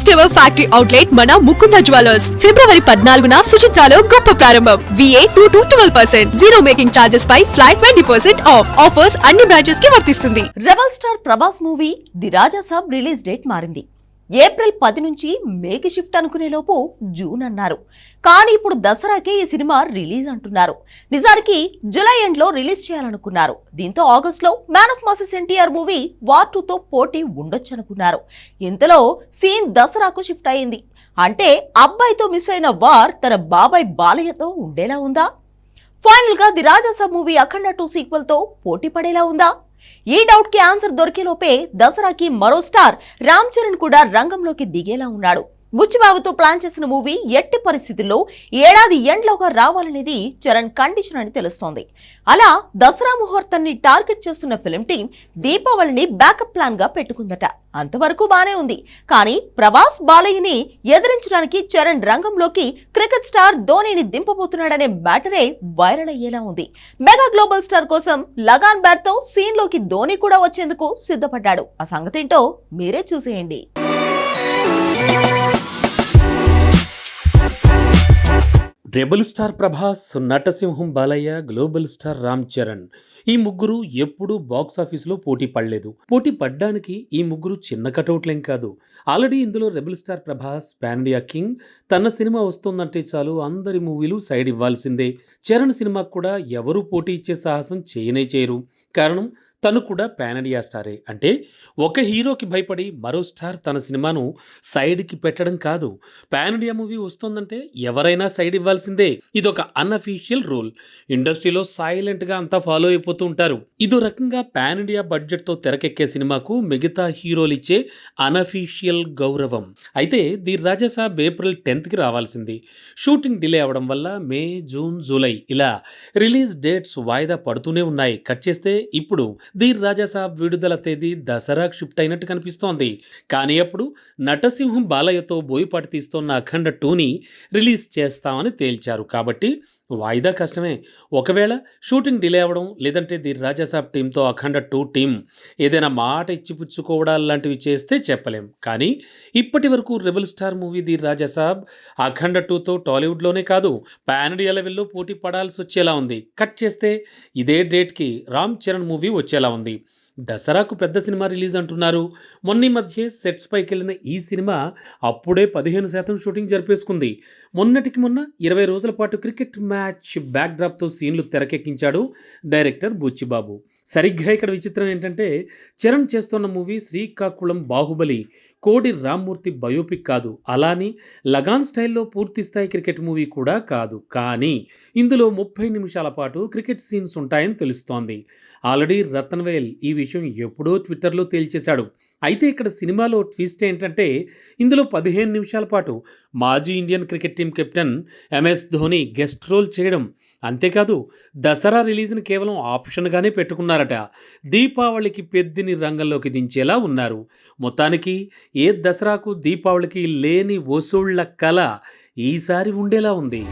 First ever factory outlet మన Mukunda jewellers ఫిబ్రవరి 14న సుచిత్రాలో గొప్ప ప్రారంభం. VA 2 to 12%, zero making charges పై ఫ్లాట్ 20% ఆఫ్. ఆఫర్స్ అన్ని బ్రాంచెస్ కి వర్తిస్తుంది. Rebel star Prabhas movie the Raja Saab release date మారింది. ఏప్రిల్ 10 నుంచి మేకి షిఫ్ట్ అనుకునే లోపు జూన్ అన్నారు. కానీ ఇప్పుడు దసరాకే ఈ సినిమా రిలీజ్ అంటున్నారు. నిజానికి జూలై ఎండ్ లో రిలీజ్ చేయాలనుకున్నారు. దీంతో ఆగస్ట్ లో man of masses NTR movie war 2 తో పోటీ ఉండొచ్చు అనుకున్నారు. ఇంతలో సీన్ దసరాకు షిఫ్ట్ అయింది. అంటే అబ్బాయితో మిస్ అయిన వార్ తన బాబాయ్ బాలయ్యతో ఉండేలా ఉందా? ఫైనల్ గా the Raja Saab movie Akhanda 2 sequel తో పోటీ పడేలా ఉందా? ఈ డౌట్ కి ఆన్సర్ దొరికేలోపే దసరాకి మరో స్టార్ రామ్ చరణ్ కూడా రంగంలోకి దిగేలా ఉన్నాడు. బుచ్చిబాబుతో ప్లాన్ చేసిన మూవీ ఎట్టి పరిస్థితుల్లో ఏడాది ఎండ్లోగా రావాలనేది చరణ్ కండిషన్ అని తెలుస్తోంది. అలా దసరా ముహూర్తాన్ని టార్గెట్ చేస్తున్న ఫిల్మ్ టీం దీపావళిని బ్యాకప్ ప్లాన్ గా పెట్టుకుందట. అంతవరకు బానే ఉంది. కానీ ప్రభాస్ బాలయ్యని ఎదిరించడానికి చరణ్ రంగంలోకి క్రికెట్ స్టార్ ధోనీని దింపబోతున్నాడనే మ్యాటరే వైరల్ అయ్యేలా ఉంది. మెగా గ్లోబల్ స్టార్ కోసం లగాన్ బ్యాట్ తో సీన్ లోకి ధోనీ కూడా వచ్చేందుకు సిద్ధపడ్డాడు. ఆ సంగతేంటో మీరే చూసేయండి. రెబల్ స్టార్ ప్రభాస్, నటసింహం బాలయ్య, గ్లోబల్ స్టార్ రామ్ చరణ్ ఈ ముగ్గురు ఎప్పుడూ బాక్సాఫీస్లో పోటీ పడలేదు. పోటీ పడ్డానికి ఈ ముగ్గురు చిన్న కటౌట్లేం కాదు. ఆల్రెడీ ఇందులో rebel star Prabhas pan India king. తన సినిమా వస్తుందంటే చాలు అందరి మూవీలు సైడ్ ఇవ్వాల్సిందే. చరణ్ సినిమాకు కూడా ఎవరూ పోటీ ఇచ్చే సాహసం చేయనే చేయరు. కారణం తను కూడా పాన్ ఇండియా స్టారే. అంటే ఒక హీరోకి భయపడి మరో స్టార్ తన సినిమాను సైడ్కి పెట్టడం కాదు. పాన్ ఇండియా మూవీ వస్తుందంటే ఎవరైనా సైడ్ ఇవ్వాల్సిందే. ఇదొక అన్అఫీషియల్ రూల్. ఇండస్ట్రీలో సైలెంట్గా అంతా ఫాలో అయిపోతూ ఉంటారు. ఇదో రకంగా పాన్ ఇండియా బడ్జెట్తో తెరకెక్కే సినిమాకు మిగతా హీరోలు ఇచ్చే అన్అఫీషియల్ గౌరవం. అయితే ది రాజా సాబ్ ఏప్రిల్ 10కి రావాల్సింది. షూటింగ్ డిలే అవడం వల్ల మే, జూన్, జూలై ఇలా రిలీజ్ డేట్స్ వాయిదా పడుతూనే ఉన్నాయి. కట్ చేస్తే ఇప్పుడు ది రాజా సాబ్ విడుదల తేదీ దసరాకు షిఫ్ట్ అయినట్టు కనిపిస్తోంది. కానీ అప్పుడు నటసింహం బాలయ్యతో బోయపాటి తీస్తున్న అఖండ 2ని రిలీజ్ చేస్తామని తేల్చారు. కాబట్టి వాయిదా కష్టమే. ఒకవేళ షూటింగ్ డిలే అవ్వడం, లేదంటే ది రాజా సాబ్ టీంతో అఖండ 2 టీం ఏదైనా మాట ఇచ్చిపుచ్చుకోవడాలు లాంటివి చేస్తే చెప్పలేం. కానీ ఇప్పటి వరకు rebel star movie the Raja సాబ్ అఖండ 2తో టాలీవుడ్లోనే కాదు పాన్ ఇండియా లెవెల్లో పోటీ పడాల్సి వచ్చేలా ఉంది. కట్ చేస్తే ఇదే డేట్కి రామ్ చరణ్ మూవీ వచ్చేలా ఉంది. దసరాకు పెద్ద సినిమా రిలీజ్ అంటున్నారు. మొన్న మధ్య సెట్స్ పైకి వెళ్ళిన ఈ సినిమా అప్పుడే 15% షూటింగ్ జరిపేసుకుంది. మొన్నటికి మొన్న 20 రోజుల పాటు క్రికెట్ మ్యాచ్ బ్యాక్డ్రాప్తో సీన్లు తెరకెక్కించాడు డైరెక్టర్ బుచ్చిబాబు. సరిగ్గా ఇక్కడ విచిత్రం ఏంటంటే చరణ్ చేస్తున్న మూవీ శ్రీకాకుళం బాహుబలి కోడి రామ్మూర్తి బయోపిక్ కాదు. అలాని లగాన్ స్టైల్లో పూర్తి స్థాయి క్రికెట్ మూవీ కూడా కాదు. కానీ ఇందులో 30 నిమిషాల పాటు క్రికెట్ సీన్స్ ఉంటాయని తెలుస్తోంది. ఆల్రెడీ రతన్వేల్ ఈ విషయం ఎప్పుడో ట్విట్టర్లో తేల్చేశాడు. అయితే ఇక్కడ సినిమాలో ట్విస్ట్ ఏంటంటే ఇందులో 15 నిమిషాల పాటు మాజీ Indian cricket team captain MS Dhoni guest role చేయడం. అంతేకాదు దసరా రిలీజ్ని కేవలం ఆప్షన్గానే పెట్టుకున్నారట. దీపావళికి పెద్దిని రంగంలోకి దించేలా ఉన్నారు. మొత్తానికి ఏ దసరాకు దీపావళికి లేని వసూళ్ల కళ ఈసారి ఉండేలా ఉంది.